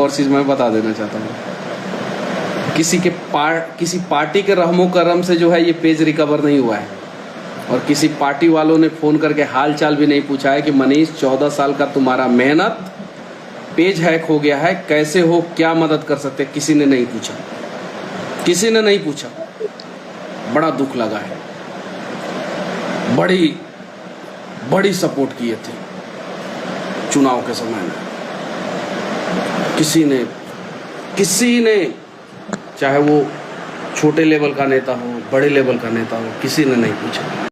और चीज़ मैं बता देना चाहता हूँ, किसी पार्टी के रहमो करम से जो है ये पेज रिकवर नहीं हुआ है, और किसी पार्टी वालों ने फ़ोन करके हाल चाल भी नहीं पूछा है कि मनीष 14 साल का तुम्हारा मेहनत पेज हैक हो गया है, कैसे हो, क्या मदद कर सकते, किसी ने नहीं पूछा, किसी ने नहीं पूछा। बड़ा दुख लगा है। बड़ी बड़ी सपोर्ट किए थे चुनाव के समय में, किसी ने चाहे वो छोटे लेवल का नेता हो, बड़े लेवल का नेता हो, किसी ने नहीं पूछा।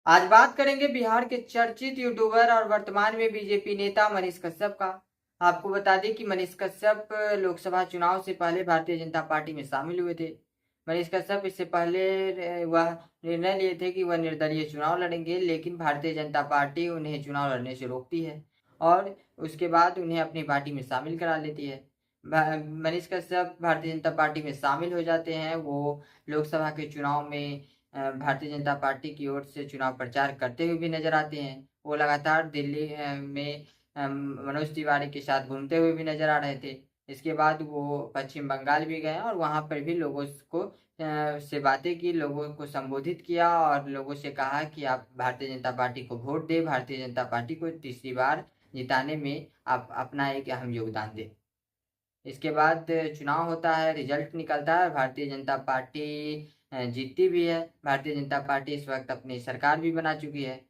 आज बात करेंगे बिहार के चर्चित यूट्यूबर और वर्तमान में बीजेपी नेता मनीष कश्यप का। आपको बता दें कि मनीष कश्यप लोकसभा चुनाव से पहले भारतीय जनता पार्टी में शामिल हुए थे। मनीष कश्यप इससे पहले वह निर्णय लिए थे कि वह निर्दलीय चुनाव लड़ेंगे, लेकिन भारतीय जनता पार्टी उन्हें चुनाव लड़ने से रोकती है और उसके बाद उन्हें अपनी पार्टी में शामिल करा लेती है। मनीष कश्यप भारतीय जनता पार्टी में शामिल हो जाते हैं। वो लोकसभा के चुनाव में भारतीय जनता पार्टी की ओर से चुनाव प्रचार करते हुए भी नजर आते हैं। वो लगातार दिल्ली में मनोज तिवारी के साथ घूमते हुए भी नजर आ रहे थे। इसके बाद वो पश्चिम बंगाल भी गए और वहां पर भी लोगों को से बातें की, लोगों को संबोधित किया और लोगों से कहा कि आप भारतीय जनता पार्टी को वोट दें, भारतीय जनता पार्टी को तीसरी बार जिताने में आप अपना एक अहम योगदान दें। इसके बाद चुनाव होता है, रिजल्ट निकलता है, भारतीय जनता पार्टी जीतती भी है। भारतीय जनता पार्टी इस वक्त अपनी सरकार भी बना चुकी है।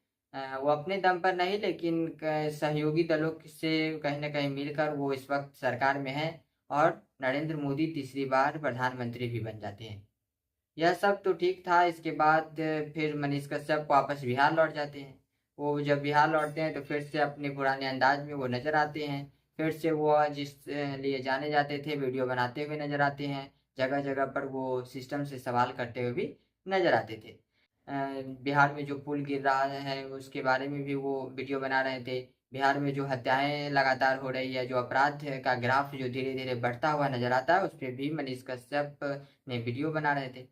वो अपने दम पर नहीं, लेकिन सहयोगी दलों से कहीं ना कहीं मिलकर वो इस वक्त सरकार में है और नरेंद्र मोदी तीसरी बार प्रधानमंत्री भी बन जाते हैं। यह सब तो ठीक था। इसके बाद फिर मनीष कश्यप वापस बिहार लौट जाते हैं। वो जब बिहार लौटते हैं तो फिर से अपने पुराने अंदाज में वो नजर आते हैं। फिर से वो जिस लिए जाने जाते थे, वीडियो बनाते हुए नजर आते हैं। जगह जगह पर वो सिस्टम से सवाल करते हुए भी नजर आते थे। बिहार में जो पुल गिर रहा है उसके बारे में भी वो वीडियो बना रहे थे। बिहार में जो हत्याएं लगातार हो रही है, जो अपराध का ग्राफ जो धीरे धीरे बढ़ता हुआ नजर आता है, उस पर भी मनीष कश्यप ने वीडियो बना रहे थे।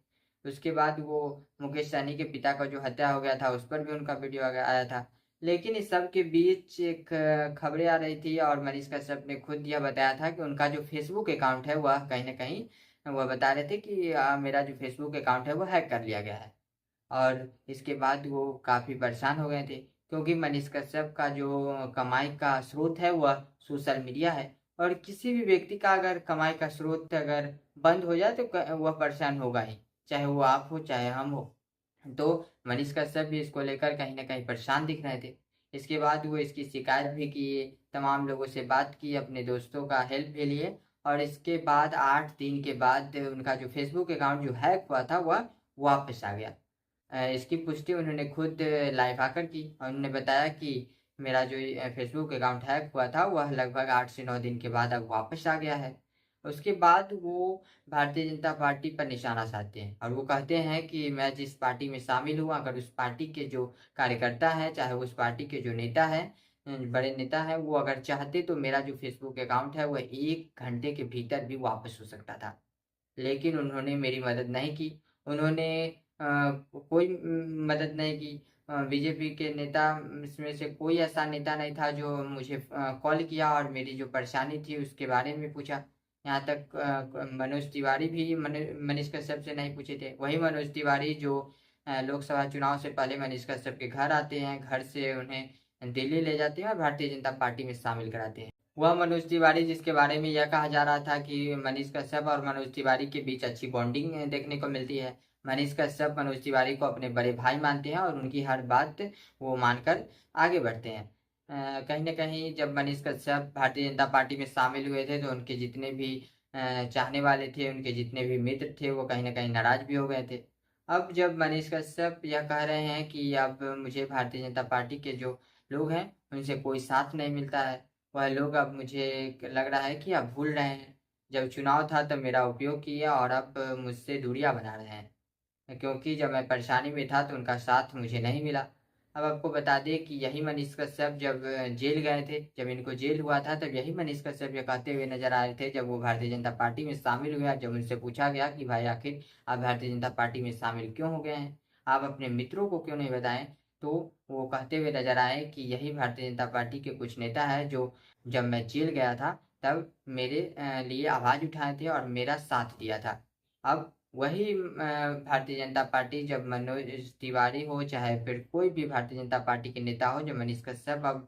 उसके बाद वो मुकेश सहनी के पिता का जो हत्या हो गया था उस पर भी उनका वीडियो आया था। लेकिन इस सब के बीच एक खबरें आ रही थी और मनीष कश्यप ने खुद यह बताया था कि उनका जो फेसबुक अकाउंट है वह कहीं ना कहीं वह बता रहे थे कि मेरा जो फेसबुक अकाउंट है वो हैक कर लिया गया है। और इसके बाद वो काफ़ी परेशान हो गए थे, क्योंकि मनीष कश्यप का जो कमाई का स्रोत है वह सोशल मीडिया है। और किसी भी व्यक्ति का अगर कमाई का स्रोत अगर बंद हो जाए तो वह परेशान होगा ही, चाहे वो आप हो चाहे हम हो। तो मनीष कश्यप भी इसको लेकर कहीं ना कहीं परेशान दिख रहे थे। इसके बाद वो इसकी शिकायत भी किए, तमाम लोगों से बात की, अपने दोस्तों का हेल्प भी लिए। और इसके बाद 8 दिन के बाद उनका जो फेसबुक अकाउंट जो हैक हुआ था वह वापस आ गया। इसकी पुष्टि उन्होंने खुद लाइव आकर की और उन्होंने बताया कि मेरा जो फेसबुक अकाउंट हैक हुआ था वह लगभग 8 से 9 दिन के बाद अब वापस आ गया है। उसके बाद वो भारतीय जनता पार्टी पर निशाना साधते हैं और वो कहते हैं कि मैं जिस पार्टी में शामिल हूँ, अगर उस पार्टी के जो कार्यकर्ता हैं, चाहे उस पार्टी के जो नेता हैं, बड़े नेता हैं, वो अगर चाहते तो मेरा जो फेसबुक अकाउंट है वह 1 घंटे के भीतर भी वापस हो सकता था। लेकिन उन्होंने मेरी मदद नहीं की। उन्होंने कोई मदद नहीं की। बीजेपी के नेता इसमें से कोई ऐसा नेता नहीं था जो मुझे कॉल किया और मेरी जो परेशानी थी उसके बारे में पूछा। यहाँ तक मनोज तिवारी भी मनीष कश्यप से नहीं पूछे थे। वही मनोज तिवारी जो लोकसभा चुनाव से पहले मनीष कश्यप के घर आते हैं, घर से उन्हें दिल्ली ले जाते हैं और भारतीय जनता पार्टी में शामिल कराते हैं। वह मनोज तिवारी जिसके बारे में यह कहा जा रहा था कि मनीष कश्यप और मनोज तिवारी के बीच अच्छी बॉन्डिंग देखने को मिलती है। मनीष कश्यप मनोज तिवारी को अपने बड़े भाई मानते हैं और उनकी हर बात वो मानकर आगे बढ़ते हैं। कहीं ना कहीं जब मनीष कश्यप भारतीय जनता पार्टी में शामिल हुए थे तो उनके जितने भी चाहने वाले थे, उनके जितने भी मित्र थे, वो कहीं ना कहीं नाराज भी हो गए थे। अब जब मनीष कश्यप यह कह रहे हैं कि अब मुझे भारतीय जनता पार्टी के जो लोग हैं उनसे कोई साथ नहीं मिलता है, वह लोग अब मुझे लग रहा है कि अब भूल रहे हैं। जब चुनाव था तब मेरा उपयोग किया और अब मुझसे दूरियां बना रहे हैं, क्योंकि जब मैं परेशानी में था तो उनका साथ मुझे नहीं मिला। अब आपको बता दें कि यही मनीष कश्यप जब जेल गए थे, जब इनको जेल हुआ था, तब यही मनीष कश्यप ये कहते हुए नजर आ रहे थे जब वो भारतीय जनता पार्टी में शामिल हुए। जब उनसे पूछा गया कि भाई आखिर आप भारतीय जनता पार्टी में शामिल क्यों हो गए हैं, आप अपने मित्रों को क्यों नहीं बताएं, तो वो कहते हुए नजर आए कि यही भारतीय जनता पार्टी के कुछ नेता है जो जब मैं जेल गया था तब मेरे लिए आवाज़ उठाए थे और मेरा साथ दिया था। अब वही भारतीय जनता पार्टी, जब मनोज तिवारी हो चाहे फिर कोई भी भारतीय जनता पार्टी के नेता हो, जब मनीष कश्यप अब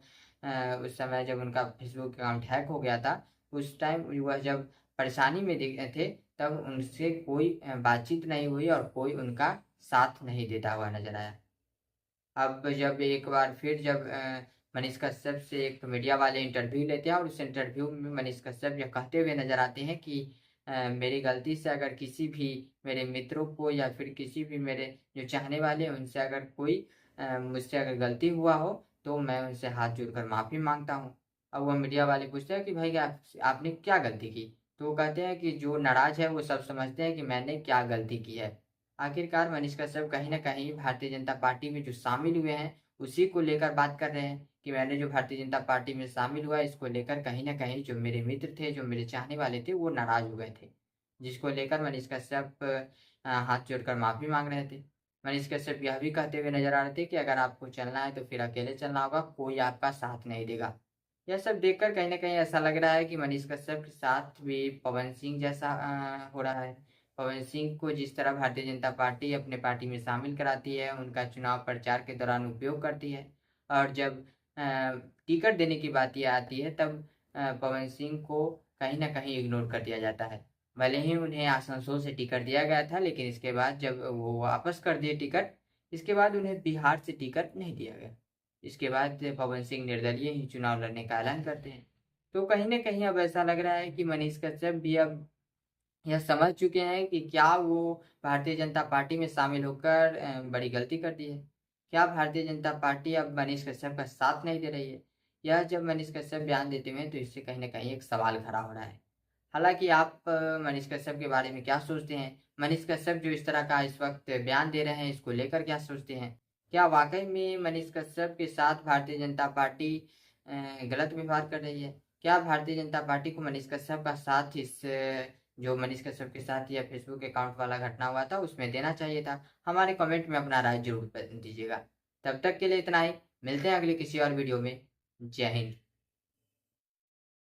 उस समय जब उनका फेसबुक अकाउंट हैक हो गया था, उस टाइम वह जब परेशानी में थे, तब उनसे कोई बातचीत नहीं हुई और कोई उनका साथ नहीं देता हुआ नजर आया। अब जब एक बार फिर जब मनीष कश्यप से एक मीडिया वाले इंटरव्यू लेते हैं और उस इंटरव्यू में मनीष कश्यप यह कहते हुए नजर आते हैं कि मेरी गलती से अगर किसी भी मेरे मित्रों को या फिर किसी भी मेरे जो चाहने वाले हैं उनसे अगर कोई मुझसे अगर गलती हुआ हो तो मैं उनसे हाथ जोड़कर माफ़ी मांगता हूँ। अब वह मीडिया वाले पूछते हैं कि भाई आपने क्या गलती की? तो वो कहते हैं कि जो नाराज है वो सब समझते हैं कि मैंने क्या गलती की है। आखिरकार मनीष कश्यप कहीं न कहीं भारतीय जनता पार्टी में जो शामिल हुए हैं, उसी को लेकर बात कर रहे हैं कि मैंने जो भारतीय जनता पार्टी में शामिल हुआ, इसको लेकर कहीं न कहीं जो मेरे मित्र थे, जो मेरे चाहने वाले थे, वो नाराज़ हो गए थे। जिसको लेकर मनीष कश्यप हाथ जोड़कर माफ़ी माँग रहे थे। मनीष कश्यप यह भी कहते हुए नज़र आ रहे थे कि अगर आपको चलना है तो फिर अकेले चलना होगा, कोई आपका साथ नहीं देगा। यह सब देखकर कहीं न कहीं ऐसा लग रहा है कि मनीष कश्यप के साथ भी पवन सिंह जैसा हो रहा है। पवन सिंह को जिस तरह भारतीय जनता पार्टी अपने पार्टी में शामिल कराती है, उनका चुनाव प्रचार के दौरान उपयोग करती है और जब टिकट देने की बात ये आती है तब पवन सिंह को कहीं न कहीं इग्नोर कर दिया जाता है। भले ही उन्हें आसनसोल से टिकट दिया गया था, लेकिन इसके बाद जब वो वापस कर दिए टिकट, इसके बाद उन्हें बिहार से टिकट नहीं दिया गया। इसके बाद पवन सिंह निर्दलीय ही चुनाव लड़ने का ऐलान करते हैं। तो कहीं न कहीं अब ऐसा लग रहा है कि मनीष कश्यप भी अब यह समझ चुके हैं कि क्या वो भारतीय जनता पार्टी में शामिल होकर बड़ी गलती कर दी है। क्या भारतीय जनता पार्टी अब मनीष कश्यप का साथ नहीं दे रही है? यह जब मनीष कश्यप बयान देते हुए तो इससे कहीं न कहीं एक सवाल खड़ा हो रहा है। हालाँकि आप मनीष कश्यप के बारे में क्या सोचते हैं? मनीष कश्यप जो इस तरह का इस वक़्त बयान दे रहे हैं, इसको लेकर क्या सोचते हैं? क्या वाक़ई में मनीष कश्यप के साथ भारतीय जनता पार्टी गलत व्यवहार कर रही है? क्या भारतीय जनता पार्टी को मनीष कश्यप का साथ इस जो मनीष कश्यप के साथ यह फेसबुक अकाउंट वाला घटना हुआ था, उसमें देना चाहिए था? हमारे कमेंट में अपना राय ज़रूर दीजिएगा। तब तक के लिए इतना ही। मिलते हैं अगले किसी और वीडियो में। जय हिंद।